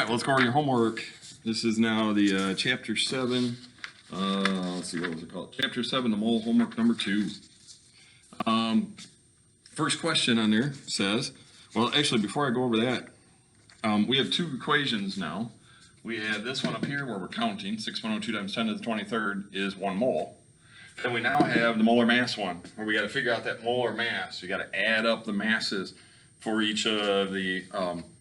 right, let's go over your homework. This is now the chapter 7. Let's see, what was it called? Chapter 7, the mole, homework number 2. First question on there says, well, actually, before I go over that, we have two equations now. We have this one up here where we're counting, 6.02 times 10 to the 23rd is 1 mole. Then we now have the molar mass one, where we got to figure out that molar mass. We got to add up the masses for each of the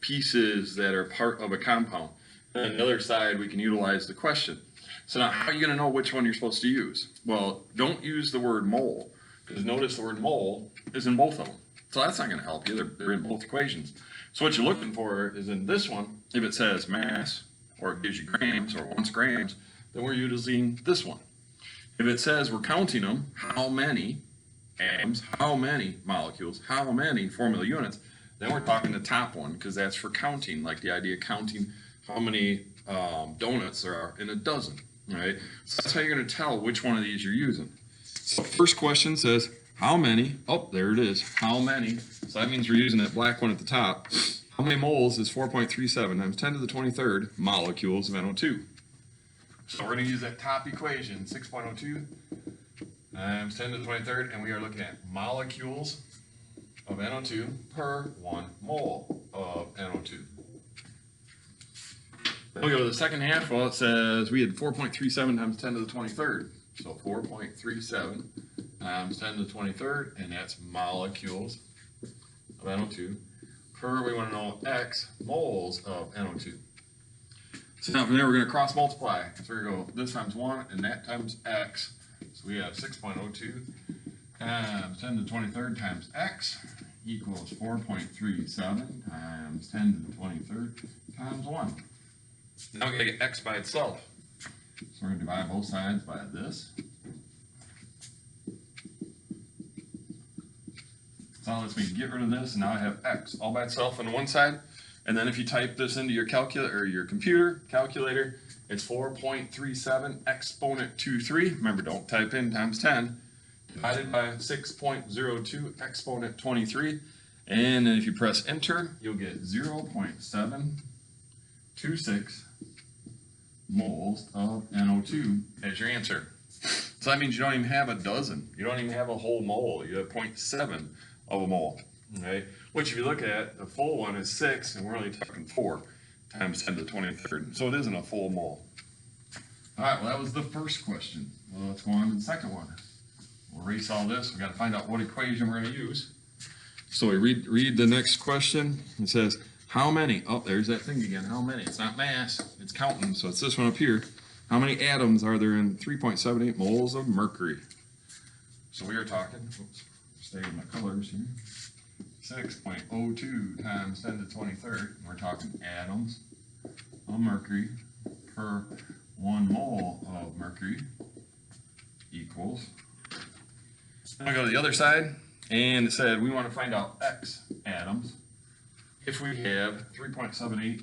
pieces that are part of a compound. And on the other side, we can utilize the question. So now, how are you going to know which one you're supposed to use? Well, don't use the word mole, because notice the word mole is in both of them. So that's not going to help you. They're in both equations. So what you're looking for is in this one, if it says mass, or it gives you grams, or wants grams, then we're using this one. If it says we're counting them, how many atoms, how many molecules, how many formula units, then we're talking the top one, because that's for counting, like the idea of counting how many donuts there are in a dozen, right? So that's how you're going to tell which one of these you're using. So first question says, how many, oh, there it is, how many, so that means we're using that black one at the top. How many moles is 4.37 times 10 to the 23rd molecules of NO2? So we're going to use that top equation, 6.02 times 10 to the 23rd, and we are looking at molecules of NO2 per 1 mole of NO2. Then we go to the second half. Well, it says we had 4.37 times 10 to the 23rd. So 4.37 times 10 to the 23rd, and that's molecules of NO2 per, we want to know, X moles of NO2. So now from there, we're going to cross multiply. So we're going to go this times 1 and that times X. So we have 6.02 times 10 to the 23rd times X equals 4.37 times 10 to the 23rd times 1. Now we're going to get X by itself. So we're going to divide both sides by this. So now lets me get rid of this, and now I have X all by itself on one side. And then if you type this into your calculator or your calculator, it's 4.37 exponent 23. Remember, don't type in times 10. Divided by 6.02 exponent 23. And then if you press enter, you'll get 0.726 moles of NO2 as your answer. So that means you don't even have a dozen. You don't even have a whole mole. You have 0.7 of a mole. Okay? Which if you look at, the full one is 6, and we're only talking 4 times 10 to the 23rd. So it isn't a full mole. All right, well, that was the first question. Well, let's go on to the second one. We'll erase all this. We've got to find out what equation we're going to use. So we read the next question. It says, how many? Oh, there's that thing again. How many? It's not mass. It's counting. So it's this one up here. How many atoms are there in 3.78 moles of mercury? So we are talking, oops, stay with my colors here. 6.02 times 10 to the 23rd. We're talking atoms of mercury per 1 mole of mercury equals. Then I go to the other side, and it said we want to find out X atoms if we have 3.78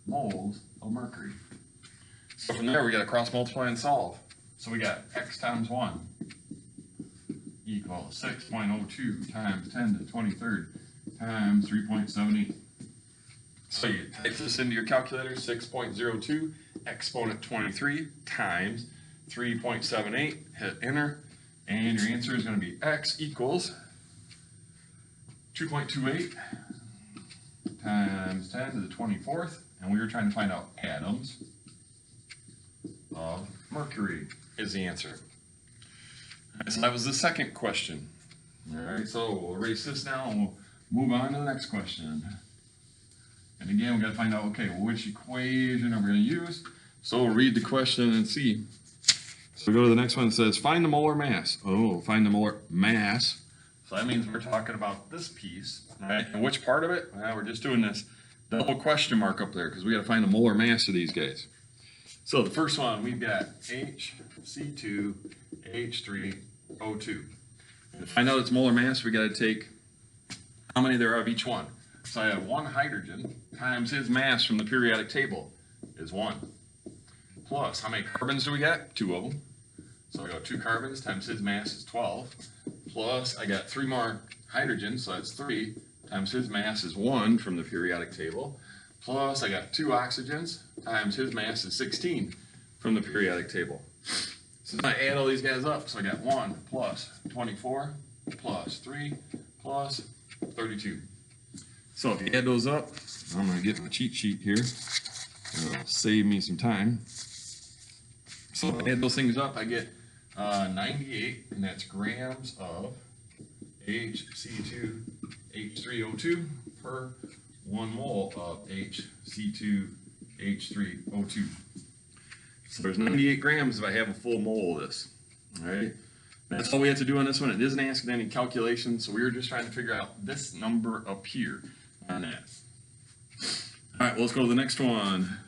moles of mercury. So from there, we got to cross multiply and solve. So we got X times 1 equals 6.02 times 10 to the 23rd times 3.78. So you type this into your calculator, 6.02 exponent 23 times 3.78, hit enter, and your answer is going to be X equals 2.28 times 10 to the 24th, and we were trying to find out atoms of mercury is the answer. Right, so that was the second question. All right, so we'll erase this now and we'll move on to the next question. And again, we've got to find out, okay, well, which equation are we going to use? So we'll read the question and see. So we go to the next one. It says, find the molar mass. Oh, find the molar mass. So that means we're talking about this piece, right? And which part of it? Well, we're just doing this double question mark up there because we got to find the molar mass of these guys. So the first one, we've got HC2H3O2. To find out its molar mass, we got to take how many there are of each one. So I have 1 hydrogen times his mass from the periodic table is 1. Plus, how many carbons do we got? 2 of them. So I got 2 carbons times his mass is 12. Plus, I got 3 more hydrogens, so that's 3 times his mass is 1 from the periodic table. plus I got 2 oxygens times his mass is 16 from the periodic table. So I add all these guys up, so I got 1 plus 24 plus 3 plus 32. So if you add those up, I'm going to get my cheat sheet here. It'll save me some time. So if I add those things up, I get 98, and that's grams of HC2H3O2 per 1 mole of HC2H3O2. So there's 98 grams if I have a full mole of this. All right. That's all we have to do on this one. It isn't asking any calculations, so we were just trying to figure out this number up here on that. All right, well, let's go to the next one.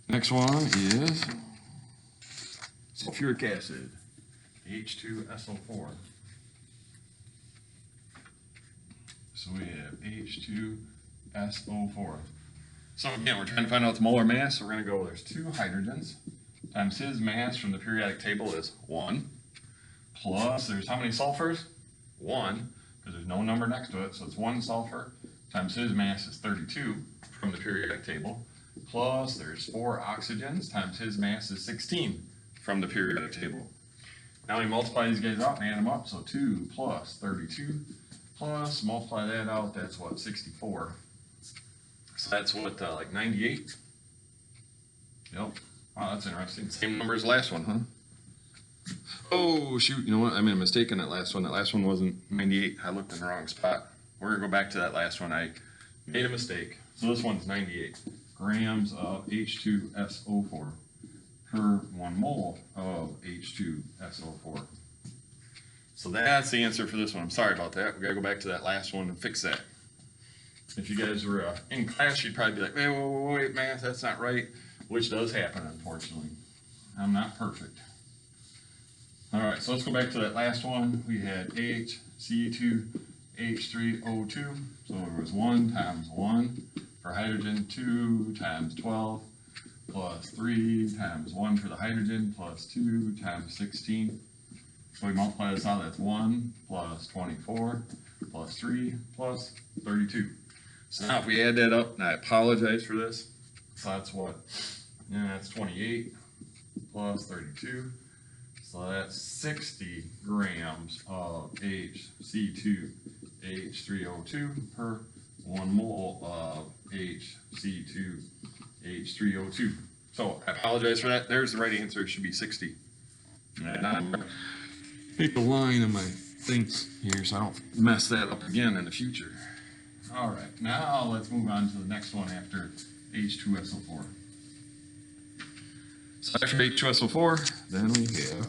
Next one is sulfuric acid, H2SO4. So we have H2SO4. So again, we're trying to find out the molar mass. So we're going to go, there's 2 hydrogens times his mass from the periodic table is 1. Plus, there's how many sulfurs? 1, because there's no number next to it. So it's 1 sulfur times his mass is 32 from the periodic table. Plus, there's 4 oxygens times his mass is 16 from the periodic table. Now we multiply these guys out and add them up. So 2 plus 32 plus, multiply that out, that's what, 64. So that's what, like 98? Yep. Wow, that's interesting. Same number as the last one, huh? Oh, shoot, you know what? I made a mistake on that last one. That last one wasn't 98. I looked in the wrong spot. We're going to go back to that last one. I made a mistake. So this one's 98 grams of H2SO4 per 1 mole of H2SO4. So that's the answer for this one. I'm sorry about that. We got to go back to that last one and fix that. If you guys were in class, you'd probably be like, wait, math, that's not right, which does happen, unfortunately. I'm not perfect. All right, so let's go back to that last one. We had HC2H3O2, so it was 1 times 1 for hydrogen, 2 times 12, plus 3 times 1 for the hydrogen, plus 2 times 16. So we multiply this out, that's 1 plus 24 plus 3 plus 32. So now if we add that up, and I apologize for this, so that's what? Yeah, that's 28 plus 32. So that's 60 grams of HC2H3O2 per 1 mole of HC2H3O2. So I apologize for that. There's the right answer. It should be 60. And I'm make a line on my thing here so I don't mess that up again in the future. All right, now let's move on to the next one after H2SO4. So after H2SO4, then we have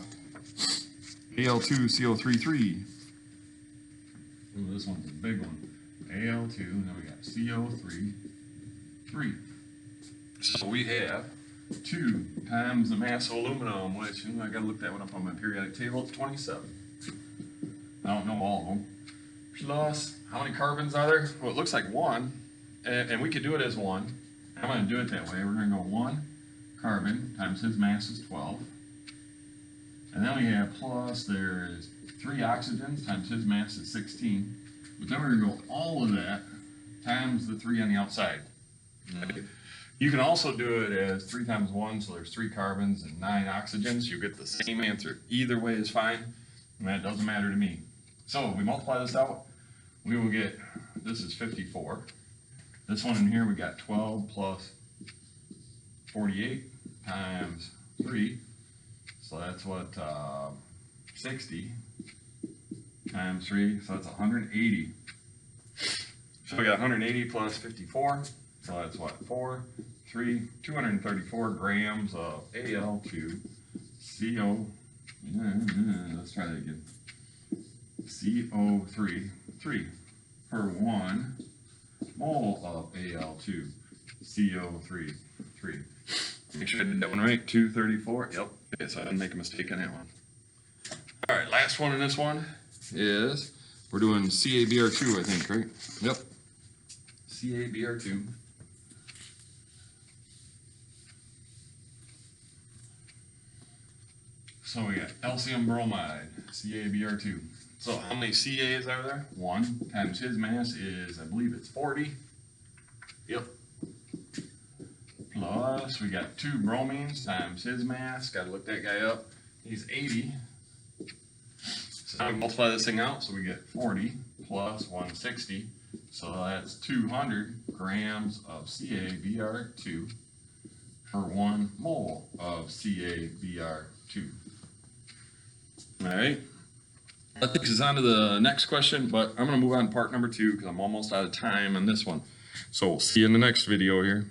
Al2CO33. Ooh, this one's a big one. Al2, and then we got CO3, 3. So we have 2 times the mass of aluminum, which I gotta look that one up on my periodic table. It's 27. I don't know all of them. Plus, how many carbons are there? Well, it looks like 1, and we could do it as 1. I'm gonna do it that way. We're gonna go 1 carbon times his mass is 12. And then we have plus, there's 3 oxygens times his mass is 16. But then we're gonna go all of that times the 3 on the outside. Okay. You can also do it as 3 times 1, so there's 3 carbons and 9 oxygens. You get the same answer. Either way is fine, and that doesn't matter to me. So if we multiply this out, we will get, this is 54. This one in here, we got 12 plus 48 times 3. So that's what, 60 times 3, so that's 180. So we got 180 plus 54, so that's what, 234 grams of Al2CO, let's try that again, CO3 per 1 mole of Al2CO3. Make sure I did that one right. 234. Yep. Okay, so I didn't make a mistake on that one. All right, last one in this one is, we're doing CaBr2, I think, right? Yep. CaBr2. So we got calcium bromide, CaBr2. So how many CAs are there? 1 times his mass is, I believe it's 40. Yep, plus we got 2 bromines times his mass. Got to look that guy up. He's 80. So now we multiply this thing out, so we get 40 plus 160. So that's 200 grams of CaBr2 per 1 mole of CaBr2. All right. That takes us on to the next question, but I'm going to move on to part number 2 because I'm almost out of time on this one. So we'll see you in the next video here.